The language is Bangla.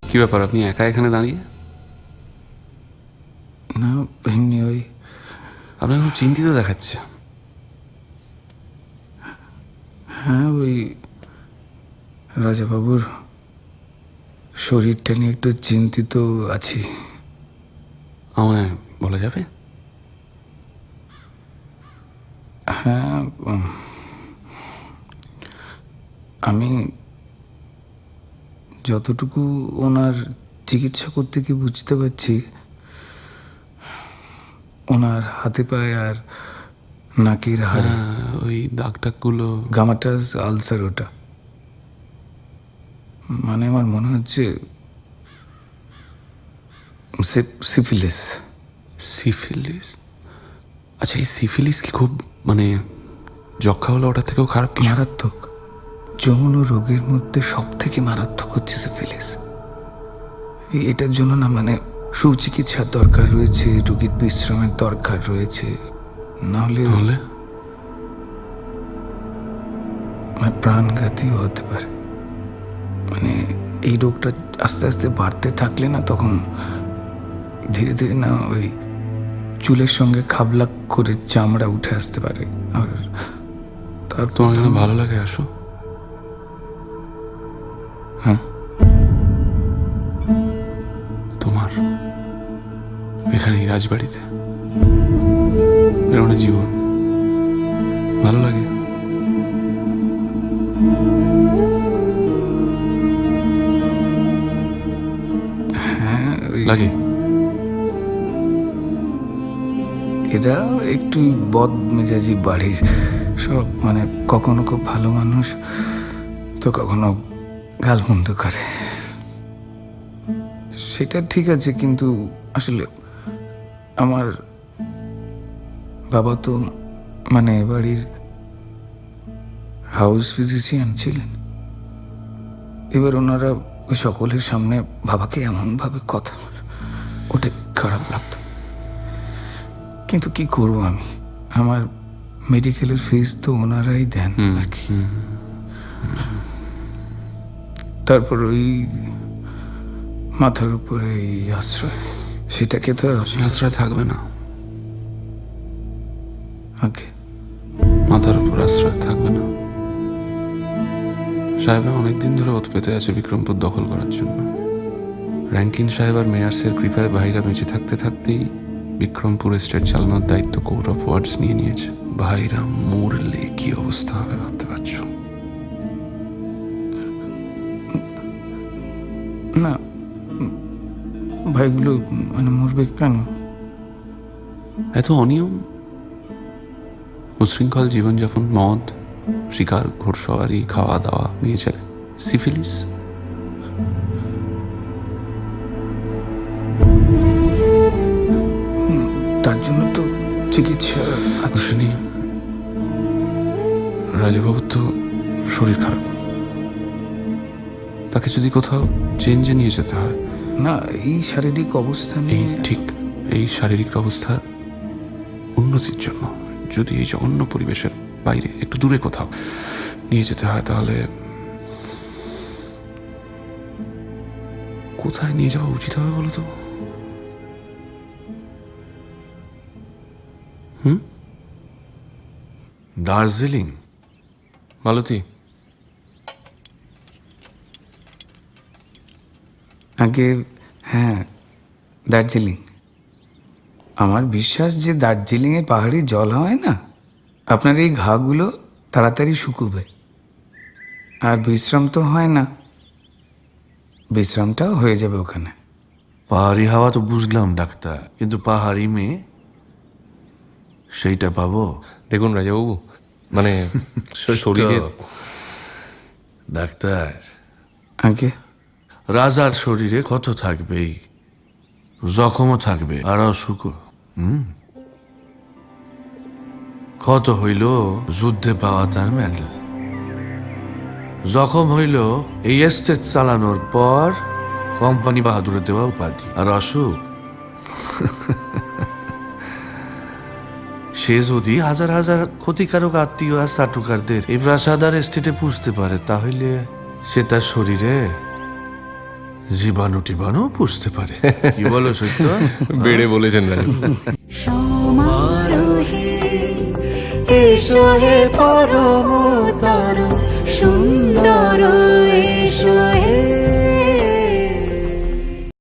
কি ব্যাপার, আপনি একা এখানে দাঁড়িয়ে? না এমনি ওই আপনাকে খুব চিন্তিত দেখাচ্ছে। হ্যাঁ ওই রাজাবাবুর শরীরটা নিয়ে একটু চিন্তিত আছি। আমায় বলা যাবে? হ্যাঁ আমি যতটুকু ওনার চিকিৎসা করতে গিয়ে বুঝতে পারছি, ওনার হাতে পায়ে আর নাকের হাড়ে ওই দাগ টাকগুলো। গামাটাস আলসার ওটা, মানে আমার মনে হচ্ছে সিফিলিস। সিফিলিস? আচ্ছা, এই সিফিলিস কি খুব মানে যক্ষা হলো ওটা থেকেও খারাপ কিছু? মারাত্মক। যৌন রোগের মধ্যে সব থেকে মারাত্মক হচ্ছে সিফিলিস। এটার জন্য না মানে সুচিকিৎসার দরকার রয়েছে, রোগীর বিশ্রামের দরকার রয়েছে, নাহলে মানে প্রাণঘাতীও হতে পারে। মানে এই রোগটা আস্তে আস্তে বাড়তে থাকলে না, তখন ধীরে ধীরে না ওই চুলের সঙ্গে খাবলা করে চামড়া উঠে আসতে পারে। আর তার তোমার এখানে ভালো লাগে? আসো। হ্যাঁ, তোমার এখানে এই রাজবাড়িতে এরকম জীবন ভালো লাগে? হ্যাঁ লাগে। এরা একটু বদ মেজাজি বাড়ির সব, মানে কখনো খুব ভালো মানুষ তো কখনো গালমন্দ করে। সেটা ঠিক আছে, কিন্তু আসলে আমার বাবা তো মানে বাড়ির হাউস ফিজিশিয়ান ছিলেন। এবার ওনারা ওই সকলের সামনে বাবাকে এমনভাবে কথা, ওটা খারাপ লাগতো। কিন্তু কি করব আমি, আমার মেডিকেলের ফিস তো ওনারাই দেন আর কি। তারপর ওই মাথার উপরে এই আশ্রয়, সেটাকে তো আশ্রয় থাকবে না। আগে মাথার উপর আশ্রয় থাকবে না। সাহেবরা অনেকদিন ধরে ওত পেতে আছে বিক্রমপুর দখল করার জন্য। র্যাঙ্কিন সাহেব আর মেয়ার্সের কৃপায় ভাইরা বেঁচে থাকতে থাকতেই বিক্রমপুর এস্টেট চালানোর দায়িত্ব কোর্ট অফ ওয়ার্ডস নিয়ে নিয়েছে। ভাইরা মরলে কি অবস্থা হবে ভাবতে পারছো? না, ভাইগুলো মানে মরবে কেন? এত অনিয়ম, উশৃঙ্খল জীবনযাপন, মদ, শিকার, ঘোড়সওয়ারি, খাওয়া দাওয়া, মেয়ে ছেলে, সিফিলিস। তার জন্য তো চিকিৎসা আছে। শুনি রাজবাবুর তো শরীর খারাপ, তাকে যদি কোথাও চেঞ্জে নিয়ে যেতে হয়। না, এই শারীরিক অবস্থা এই নিয়ে ঠিক এই শারীরিক অবস্থা উন্নতির জন্য যদি এই জঘন্য পরিবেশের বাইরে একটু দূরে কোথাও নিয়ে যেতে হয়, তাহলে কোথায় নিয়ে যাওয়া উচিত হবে বলো তো? দার্জিলিং। মালতী, আগে হ্যাঁ, দার্জিলিং। আমার বিশ্বাস যে দার্জিলিংয়ের পাহাড়ি জল হয় না, আপনার এই ঘাগুলো তাড়াতাড়ি শুকুবে। আর বিশ্রাম তো হয় না, বিশ্রামটাও হয়ে যাবে ওখানে। পাহাড়ি হাওয়া তো বুঝলাম ডাক্তার, কিন্তু পাহাড়ি মেয়ে সেইটা পাবো? দেখুন রাজাবাবু, মানে শরীরে ডাক্তার, আগে রাজার শরীরে ক্ষত থাকবেই, জখমও থাকবে, আর অসুখও। ক্ষত হইল যুদ্ধে পাওয়া তার মেডেল, জখম হইল এই এস্টেট চালানোর পর কোম্পানি বাহাদুরের দেওয়া উপাধি, আর অসুখ সে যদি হাজার হাজার ক্ষতিকারক আত্মীয় আর চাটুকারদের এই প্রাসাদ আর এস্টেটে পুষতে পারে, তাহলে সে তার শরীরে জীবাণু টিবাণু পুষতে পারে। কি বলো সত্য? বেড়ে বলেছেন রাজু। সমারোহে এসো হে পরম তরু